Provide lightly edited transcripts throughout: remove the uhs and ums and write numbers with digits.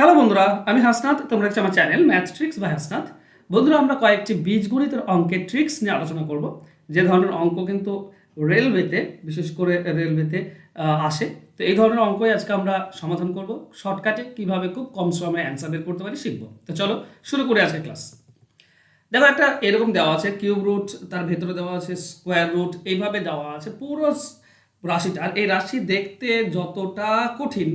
Hello বন্ধুরা, আমি হাসনাত। তোমরা হচ্ছে আমার channel math tricks by Hasnat. বন্ধুরা, আমরা কয়েকটি বীজগণিতের অঙ্কের ট্রিক্স নিয়ে আলোচনা করব। যে ধরনের অঙ্ক কিন্তু রেলওয়েতে, বিশেষ করে রেলওয়েতে আসে। তো এই ধরনের অঙ্কই আজকে আমরা সমাধান করব। শর্টকাটে কিভাবে খুব কম সময়ে অ্যান্সার বের করতে পারি শিখবো। তো চলো শুরু করি আজকে ক্লাস। দেখো, একটা এরকম দেওয়া আছে কিউব রুট, তার ভেতরে দেওয়া আছে স্কোয়ার রুট, এইভাবে দেওয়া আছে পুরো রাশিটা। আর এই রাশি দেখতে যতটা কঠিন,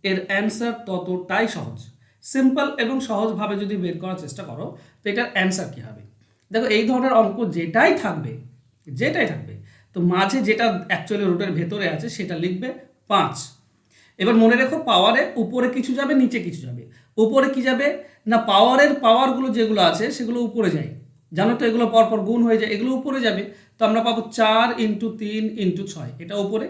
এর অ্যান্সার ততটাই সহজ। সিম্পল এবং সহজভাবে যদি বের করার চেষ্টা করো, তো এটার অ্যান্সার কী হবে? দেখো, এই ধরনের অঙ্ক যেটাই থাকবে, তো মাঝে যেটা অ্যাকচুয়ালি রুটের ভেতরে আছে সেটা লিখবে 5। এবার মনে রেখো, পাওয়ারে উপরে কিছু যাবে, নিচে কিছু যাবে। উপরে কি যাবে না, পাওয়ারগুলো যেগুলো আছে সেগুলো উপরে যায়। জানো তো, এগুলো পরপর গুণ হয়ে যায়, এগুলো উপরে যাবে। তো আমরা পাবো 4 × 3 × 6, এটা উপরে।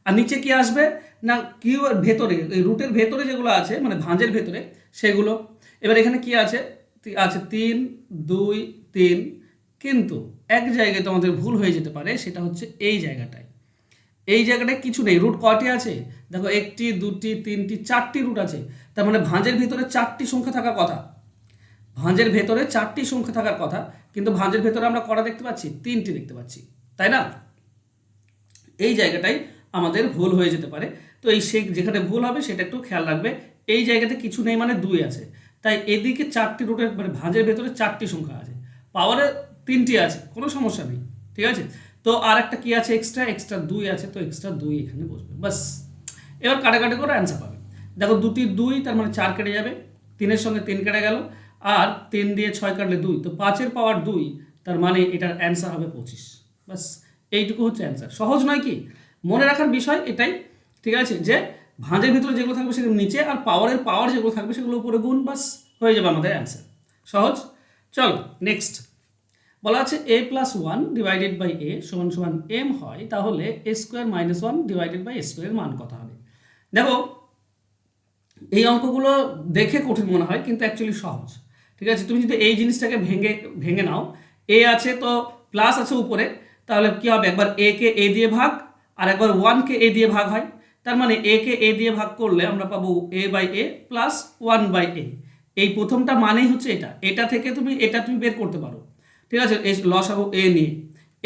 আর নিচে কি আসবে না, কিউ এর ভেতরে, এই রুটের ভেতরে যেগুলো আছে, মানে ভাঁজের ভেতরে সেগুলো। এবার এখানে কি আছে, আছে 3, 2, 3। কিন্তু এক জায়গায় তোমাদের ভুল হয়ে যেতে পারে, সেটা হচ্ছে এই জায়গাটায়। এই জায়গাটায় কিছু নেই। রুট কয়টি আছে দেখো, 1টি, 2টি, 3টি, 4টি রুট আছে। তার মানে ভাঁজের ভিতরে 4টি সংখ্যা থাকার কথা। ভাঁজের ভেতরে 4টি সংখ্যা থাকার কথা, কিন্তু ভাঁজের ভেতরে আমরা কটা দেখতে পাচ্ছি? 3টি দেখতে পাচ্ছি, তাই না? এই জায়গাটাই আমাদের ভুল হয়ে যেতে পারে। তো যেখানে ভুল হবে সেটা একটু খেয়াল রাখবে। এই জায়গাতে কিছু নেই মানে 2 আছে, তাই এদিকে 4টি রুটের মানে ভাঁজের ভেতরে 4টি সংখ্যা আছে। পাওয়ারে 3টি আছে, কোনো সমস্যা নেই, ঠিক আছে। তো আর একটা কি আছে, এক্সট্রা 2 আছে, তো এক্সট্রা 2 এখানে বসবে, বাস। এবার কাটাকাটি করে অ্যান্সার পাবে। দেখো, 2টি 2, তার মানে 4 কেটে যাবে, 3-এর সঙ্গে 3 কেটে গেল, আর 3 দিয়ে 6 কাটলে 2, তো 5-এর পাওয়ার 2, তার মানে এটার অ্যান্সার হবে 25। বাস, এইটুকু হচ্ছে অ্যান্সার। সহজ নয় কি? মনে রাখার বিষয় এটাই, ঠিক আছে, যে ভাঁজের ভিতরে যেগুলো থাকবে সেগুলো নিচে, আর পাওয়ার যেগুলো থাকবে সেগুলো উপরে গুণ, বাস হয়ে যাবে আমাদের অ্যান্সার। সহজ। চলো নেক্সট। বলা আছে a+1 ডিভাইডেড বাই a সমান সমান m হয়, তাহলে a² - 1 ডিভাইডেড বাই a² এর মান কত হবে? দেখো, এই অঙ্কগুলো দেখে কঠিন মনে হয়, কিন্তু অ্যাকচুয়ালি সহজ, ঠিক আছে। তুমি যদি এই জিনিসটাকে ভেঙে ভেঙে নাও, এ আছে তো প্লাস আছে উপরে, তাহলে কি হবে, একবার এ কে এ দিয়ে ভাগ, আর একবার 1 কে এ দিয়ে ভাগ হয়। তার মানে এ কে এ দিয়ে ভাগ করলে আমরা পাবো a/a প্লাস 1/a। এই প্রথমটা মানেই হচ্ছে এটা থেকে এটা তুমি বের করতে পারো, ঠিক আছে। এই লসাগু এ নিয়ে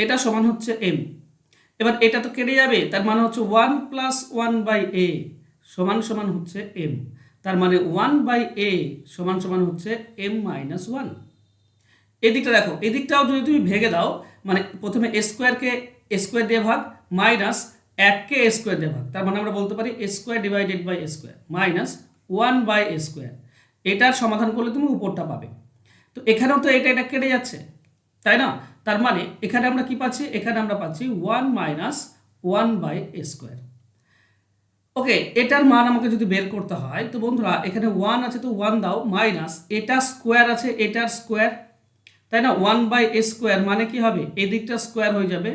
এটা সমান হচ্ছে m। এবার এটা তো কেটে যাবে, তার মানে হচ্ছে 1 + 1/a সমান সমান হচ্ছে m। তার মানে 1/a সমান সমান হচ্ছে m-1। এদিকটা দেখো, এদিকটাও যদি তুমি ভেঙে দাও, মানে প্রথমে স্কোয়ারকে স্কোয়ার দিয়ে ভাগ, মাইনাস 1কে স্কোয়ার দিয়ে ভাগ, তার মানে আমরা বলতে পারি square divided by square minus 1/a²। এটার সমাধান করলে তুমি উপরটা পাবে। তো এখানেও তো এটা কেটে যাচ্ছে, তাই না? তার মানে এখানে আমরা কি পাচ্ছি? এখানে আমরা পাচ্ছি 1 - 1/a²। ওকে, এটার মান আমাকে যদি বের করতে হয়, তো বন্ধুরা এখানে 1 আছে, তো 1 দাও, মাইনাস এটা স্কোয়ার আছে, এটার স্কোয়ার, তাই না? 1/a² মানে কি হবে, এদিকটা স্কোয়ার হয়ে যাবে,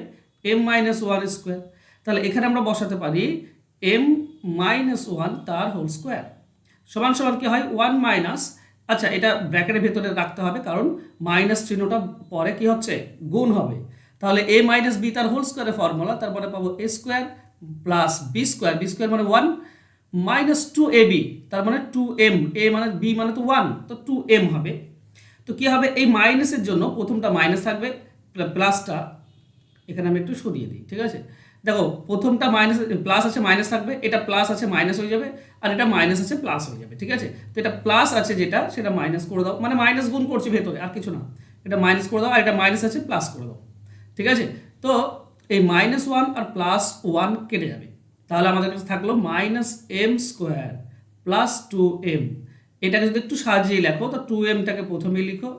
m-1²। তাহলে এখানে আমরা বসাতে পারি m-1 তার হোল স্কোয়ার সমান সমান কি হয়, 1 মাইনাস, আচ্ছা এটা ব্র্যাকেটের ভেতরে রাখতে হবে, কারণ মাইনাস চিহ্নটা পরে কি হচ্ছে, গুণ হবে। তাহলে a - b তার হোল স্কোয়ারের ফর্মুলা, তারপরে পাবো a² প্লাস b² মানে 1 মাইনাস 2ab, তার মানে 2m, a মানে b মানে তো 1, তো 2m হবে। তো কি হবে, এই মাইনাসের জন্য প্রথমটা মাইনাস থাকবে, প্লাসটা এখানে আমি একটু সরিয়ে দিই, ঠিক আছে। দেখো, প্রথমটা মাইনাস, প্লাস আছে মাইনাস থাকবে, এটা প্লাস আছে মাইনাস হয়ে যাবে, আর এটা মাইনাস আছে প্লাস হয়ে যাবে, ঠিক আছে। তো এটা প্লাস আছে যেটা, সেটা মাইনাস করে দাও, মানে মাইনাস গুণ করছি ভেতরে, আর কিছু না। এটা মাইনাস করে দাও, আর এটা মাইনাস আছে প্লাস করে দাও, ঠিক আছে। তো এই -1 আর +1 কেটে যাবে, তাহলে আমাদের কাছে থাকলো -m² প্লাস 2m। এটাকে যদি একটু সাজিয়ে লেখো, তো 2mটাকে প্রথমে লিখো,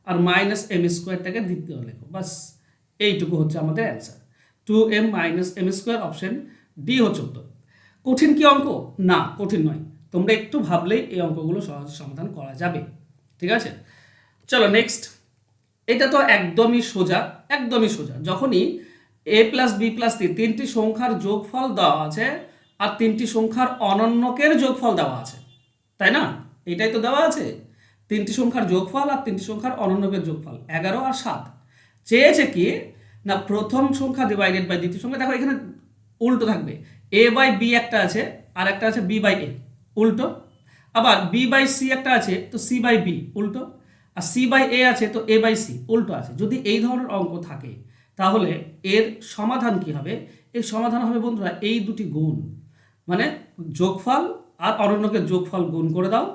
আর -m²টাকে দ্বিতীয় লেখো, বাস এইটুকু হচ্ছে আমাদের answer. 2m - m², option D হচ্ছে উত্তর। কঠিন কি অঙ্ক? না, কঠিন নয়। তোমরা একটু ভাবলেই এই অঙ্কগুলো সহজে সমাধান করা যাবে, ঠিক আছে। চলো নেক্সট। এটা তো একদমই সোজা, একদমই সোজা। যখনই a+b+c তিনটি সংখ্যার যোগফল দেওয়া আছে, আর তিনটি সংখ্যার অনন্যকের যোগফল দেওয়া আছে, তাই না? এটাই তো দেওয়া আছে, তিনটি সংখ্যার যোগফল আর তিনটি সংখ্যার অনন্যকের যোগফল 11 আর 7। চেয়েছে কি না, প্রথম সংখ্যা ডিভাইডেড বাই দ্বিতীয় সংখ্যা। দেখো, এখানে উল্টো থাকবে, a/b একটা আছে, আর একটা আছে b/a, উল্টো। আবার বি বাই সি একটা আছে, তো সি বাই বি উল্টো, আর সি বাই এ আছে, তো এ বাই সি উল্টো আছে। যদি এই ধরনের অঙ্ক থাকে তাহলে এর সমাধান কি হবে? এর সমাধান হবে বন্ধুরা এই দুটি গুণ, মানে যোগফল আর অরণ্যকে যোগফল গুণ করে দাও,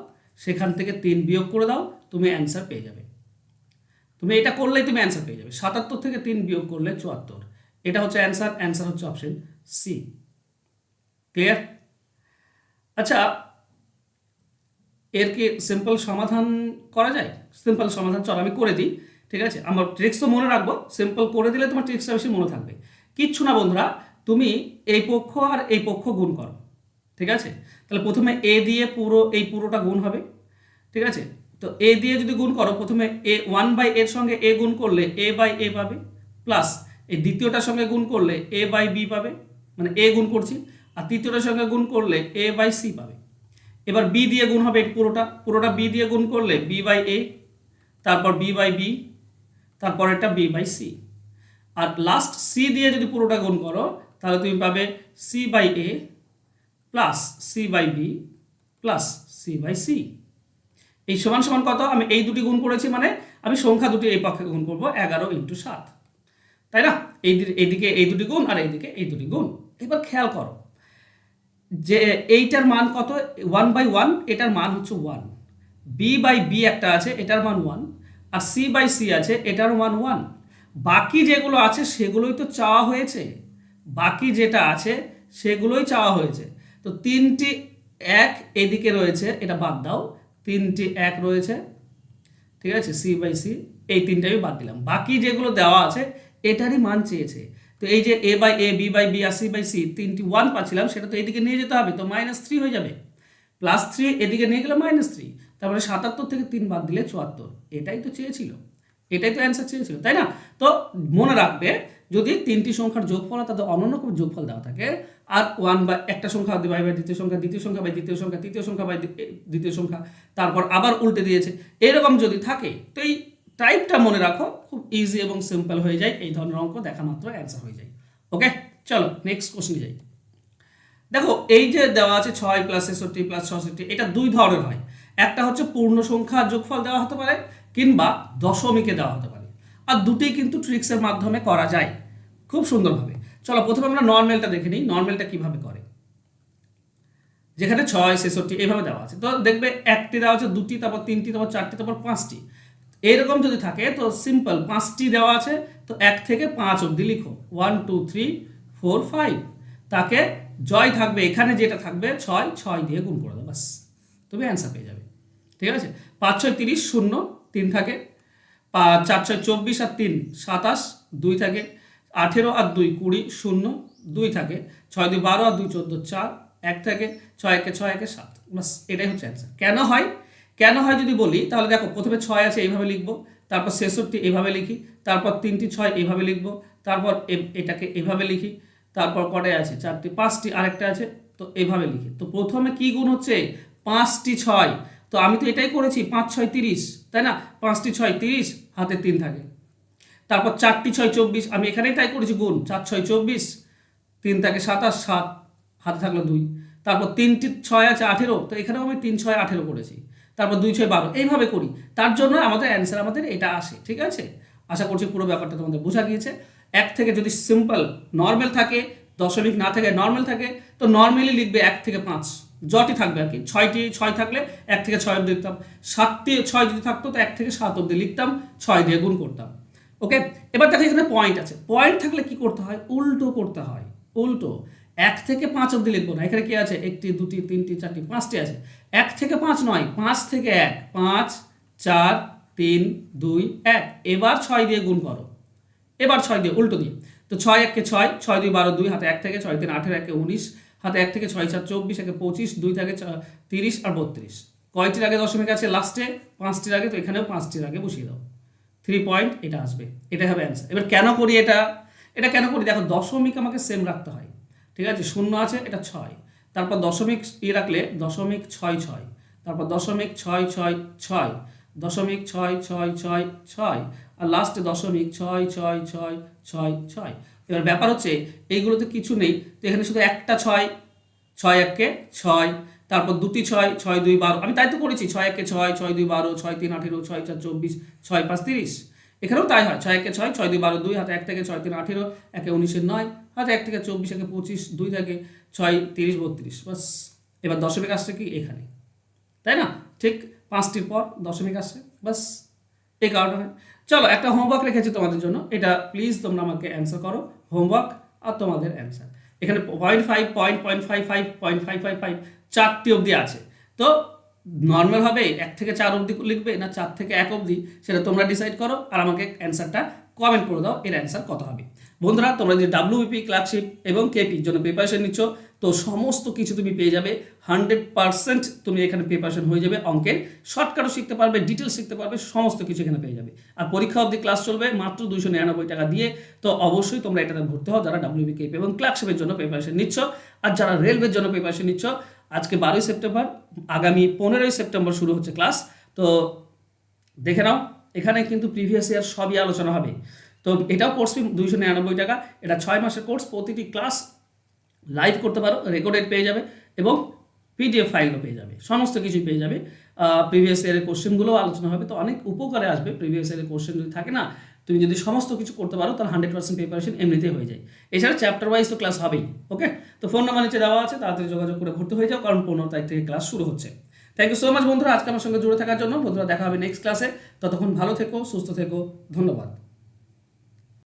সেখান থেকে 3 বিয়োগ করে দাও, তুমি অ্যান্সার পেয়ে যাবে। তুমি এটা করলেই তুমি অ্যান্সার পেয়ে যাবে। 77 থেকে 3 বিয়োগ করলে 74। এটা হচ্ছে অ্যান্সার। অ্যান্সার হচ্ছে অপশন সি। ক্লিয়ার? আচ্ছা, এর কি সিম্পল সমাধান করা যায়? সিম্পল সমাধান চল আমি করে দিই, ঠিক আছে? আমার ট্রিক্স তো মনে রাখবো, সিম্পল করে দিলে তোমার ট্রিক্সটা বেশি মনে থাকবে। কিচ্ছু না বন্ধুরা, তুমি এই পক্ষ আর এই পক্ষ গুণ করো, ঠিক আছে? তাহলে প্রথমে এ দিয়ে পুরোটা গুণ হবে, ঠিক আছে? তো এ দিয়ে যদি গুণ করো, প্রথমে এ 1 বাই এর সঙ্গে এ গুণ করলে এ বাই এ পাবে, প্লাস এই দ্বিতীয়টার সঙ্গে গুণ করলে এ বাই বি পাবে, মানে এ গুণ করছি, আর তৃতীয়টার সঙ্গে গুণ করলে এ বাই সি পাবে। এবার বি দিয়ে গুণ হবে পুরোটা বি দিয়ে গুণ করলে বি বাই এ, তারপর বি বাই বি, তারপর এটা বি বাই সি, আর লাস্ট সি দিয়ে যদি পুরোটা গুণ করো তাহলে তুমি পাবে C by A plus C by B plus C by C. এই সমান সমান কত? আমি এই দুটি গুণ করেছি, মানে আমি সংখ্যা দুটি এই পক্ষে গুণ করবো 11 × 7, তাই না? এইদিকে এই দুটি গুণ আর এইদিকে এই দুটি গুণ। এবার খেয়াল করো যে এইটার মান কত? 1/1, এটার মান হচ্ছে 1। বি বাই বি একটা আছে, এটার মান 1, আর সি বাই সি আছে, এটার মান 1। বাকি যেগুলো আছে সেগুলোই তো চাওয়া হয়েছে, বাকি যেটা আছে সেগুলোই চাওয়া হয়েছে। তো 3টি 1 এদিকে রয়েছে, এটা বাদ দাও, 3টি 1 রয়েছে, ঠিক আছে? সি বাই সি, এই 3টা আমি বাদ দিলাম। বাকি যেগুলো দেওয়া আছে এটারই মান চেয়েছে। তো এই যে A by A, B by B আর সি বাই সি 3টি 1 পাচ্ছিলাম, সেটা তো এদিকে নিয়ে যেতে হবে, তো -3 হয়ে যাবে। +3 এদিকে নিয়ে গেলে -3, তারপরে 77 থেকে 3 বাদ দিলে 74। এটাই তো চেয়েছিল, এটাই তো অ্যান্সার চেয়েছিল, তাই না? তো মনে রাখবে, যদি 3টি সংখ্যার যোগফল তাদের অনন্য কোনো যোগফল দেওয়া থাকে, আর 1 বা একটা সংখ্যা বাই দ্বিতীয় সংখ্যা, দ্বিতীয় সংখ্যা বাই দ্বিতীয় সংখ্যা, তৃতীয় সংখ্যা বাই দ্বিতীয় সংখ্যা, তারপর আবার উল্টে দিয়েছে, এরকম যদি থাকে, তো এই টাইপটা মনে রাখো, খুব ইজি এবং সিম্পল হয়ে যায়। এই ধরনের অঙ্ক দেখা মাত্র অ্যান্সার হয়ে যায়। ওকে, চলো নেক্সট কোশ্চেনে যাই। দেখো, এই যে দেওয়া আছে 6 + 66 + 66, এটা দুই ধরনের হয়। একটা হচ্ছে পূর্ণ সংখ্যা যোগফল দেওয়া হতে পারে, কিংবা দশমিকে দেওয়া হতে পারে, আর দুটোই কিন্তু ট্রিক্সের মাধ্যমে করা যায় খুব সুন্দরভাবে। চলো প্রথমে আমরা নর্মালটা দেখে নিই, নর্মালটা কিভাবে করে। যেখানে 6, 66 এইভাবে দেওয়া আছে, তো দেখবে একটি দেওয়া আছে, দুটি, তারপর 3টি, তারপর 4টি, তারপর 5টি। এরকম যদি থাকে তো সিম্পল, 5টি দেওয়া আছে, তো 1 থেকে 5 অবধি লিখো, 1 2 3 4 5। তাকে জয় থাকবে, এখানে যেটা থাকবে 6, 6 দিয়ে গুণ করে দাও, বাস তুমি অ্যান্সার পেয়ে যাবে, ঠিক আছে? 5 6 30, 0 3 থাকে, 4 6 24 আর 3 27, 2 থাকে, 18 আর 2 20, 0 2 থাকে, 6 2 12 আর 2 14, 4 1 থাকে, 6 1 6 1 7, বাস এটাই হচ্ছে অ্যান্সার। কেন হয় যদি বলি, তাহলে দেখো প্রথমে 6 আছে এইভাবে লিখবো, তারপর 66 এইভাবে লিখি, তারপর 3টি 6 এইভাবে লিখবো, তারপর এটাকে এইভাবে লিখি, তারপর কটায় আছে 4টি, 5টি আরেকটা আছে, তো এইভাবে লিখি। তো প্রথমে কি গুণ হচ্ছে? 5টি 6, তো আমি তো এটাই করেছি, 5 6 30, তাই না? 5টি 6 30, হাতে 3 থাকে, তারপর 4টি 6 24, আমি এখানেই তাই করেছি গুণ, 4 6 24, 3 থাকে 27, 7 হাতে থাকলো 2, তারপর 3টি 6 আছে 18, তো এখানেও আমি 3 6 18 করেছি, তারপর 2 6 12, এইভাবে করি। তার জন্য আমাদের অ্যান্সার এটা আসে, ঠিক আছে? আশা করছি পুরো ব্যাপারটা তোমাদের বোঝা গিয়েছে। 1 থেকে যদি সিম্পল নর্মাল থাকে, দশমিক না থাকে, নর্মাল থাকে, তো নর্মালি লিখবে 1 থেকে 5, যটি থাকবে আর কি। 6টি 6 থাকলে 1 থেকে 6 অবধি লিখতাম, 7টি 6 যদি থাকতো তো 1 থেকে 7 অবধি লিখতাম, 6 দিয়ে গুণ করতাম। ওকে, এবার দেখো এখানে পয়েন্ট আছে, পয়েন্ট থাকলে কি করতে হয়? উল্টো করতে হয়, উল্টো। 1 থেকে 5 অবধি লিখবো না, এখানে কি আছে? 1টি 2টি 3টি 4টি 5টি আছে, 1 থেকে 5 নয়, 5 থেকে 1, 5 4 3 2 1, এবার 6 দিয়ে গুণ করো, এবার 6 দিয়ে উল্টো দিয়ে, তো 6 1 6, 6 2 12, 2 হাতে 1 থেকে, 6 3 18, 1 19, হাতে 1 থেকে, 6 4 24, 1 25, 2 থেকে 30 আর 32। কয়টির আগে দশমিক আছে? লাস্টে 5টির আগে, তো এখানেও 5টির আগে বসিয়ে দাও, 3 পয়েন্ট, এটা আসবে, এটাই হবে অ্যান্সার। এবার কেন করি এটা কেন করি? দেখো, দশমিক আমাকে সেম রাখতে হয়, ঠিক আছে? 0 আছে, এটা 6, তারপর দশমিক রাখলে দশমিক 6 6, তারপর দশমিক 6 6 6, দশমিক 6 6 6 6, আর লাস্টে দশমিক 6 6 6 6 6। এবার ব্যাপার হচ্ছে এইগুলোতে কিছু নেই, তো এখানে শুধু একটা 6, 6 1 6, তারপর দুটি 6, 6 2 12, আমি তাই তো করেছি 6 1 6, 6 2 12, 6 3 18, 6 4 24, 6 5 30। এখানেও তাই হয়, 6 1 6, 6 2 12, 2 হাতে 1 থেকে 6 3 18, 1 19 9, হাতে 1 থেকে 24, 1 25, 2 থেকে 6 30 32, বাস। এবার দশমিক আসছে কি এখানে, তাই না? ঠিক 5টির পর দশমিক আসছে, বাস। এই কারণে চলো একটা হোমওয়ার্ক রেখেছি তোমাদের জন্য, এটা প্লিজ তোমরা আমাকে অ্যান্সার করো, হোমওয়ার্ক আর তোমাদের অ্যান্সার। এখানে 0.5, 0.55, 0.555 4টি অবধি আছে। তো নর্মালভাবে 1 থেকে 4 অবধি লিখবে না 4 থেকে 1 অবধি, সেটা তোমরা ডিসাইড করো আর আমাকে অ্যান্সারটা কমেন্ট করে দাও এর অ্যান্সার কত হবে। বন্ধুরা, তোমরা যে ডাব্লিউবিপি, ক্লার্কশিপ এবং কেপির জন্য প্রিপারেশন নিচ্ছ, তো সমস্ত কিছু তুমি পেয়ে যাবে 100%। তুমি এখানে প্রিপারেশন হয়ে যাবে, অঙ্কের শর্টকাটও শিখতে পারবে, ডিটেলস শিখতে পারবে, সমস্ত কিছু এখানে পেয়ে যাবে। আর পরীক্ষা অবধি ক্লাস চলবে মাত্র 299 টাকা দিয়ে। তো অবশ্যই তোমরা এটাতে ভর্তি হও যারা ডাব্লিউবি, কেপি এবং ক্লার্কশিপের জন্য প্রিপারেশন নিচ্ছ। আর যারা রেলওয়ের জন্য প্রিপারেশন নিচ্ছ, আজকে 12ই সেপ্টেম্বর, আগামী 15ই সেপ্টেম্বর শুরু হচ্ছে ক্লাস। তো দেখে নাও, এখানে কিন্তু প্রিভিয়াস ইয়ার সবই আলোচনা হবে। তো এটাও কোর্স ফি 299 টাকা। এটা 6 মাসের কোর্স, প্রতিটি ক্লাস লাইভ করতে পারো, রেকর্ডেড পেয়ে যাবে এবং পিডিএফ ফাইলও পেয়ে যাবে, সমস্ত কিছুই পেয়ে যাবে। প্রিভিয়াস ইয়ারের কোশ্চেনগুলোও আলোচনা হবে, তো অনেক উপকারে আসবে। প্রিভিয়াস ইয়ারের কোশ্চেন যদি থাকে না, তুমি যদি সমস্ত কিছু করতে পারো, তাহলে 100% প্রিপারেশন এমনিতেই হয়ে যায়। এছাড়া চ্যাপ্টার ওয়াইজ তো ক্লাস হবেই। ওকে, তো ফোন নাম্বার নিচে দেওয়া আছে, তাড়াতাড়ি যোগাযোগ করে ভর্তি হয়ে যাও, কারণ 15 তারিখ থেকে ক্লাস শুরু হচ্ছে। থ্যাংক ইউ সো মাচ বন্ধুরা, আজকে আমার সঙ্গে জুড়ে থাকার জন্য। বন্ধুরা, দেখা হবে নেক্সট ক্লাসে। ততক্ষণ ভালো থেকো, সুস্থ থেকো, ধন্যবাদ।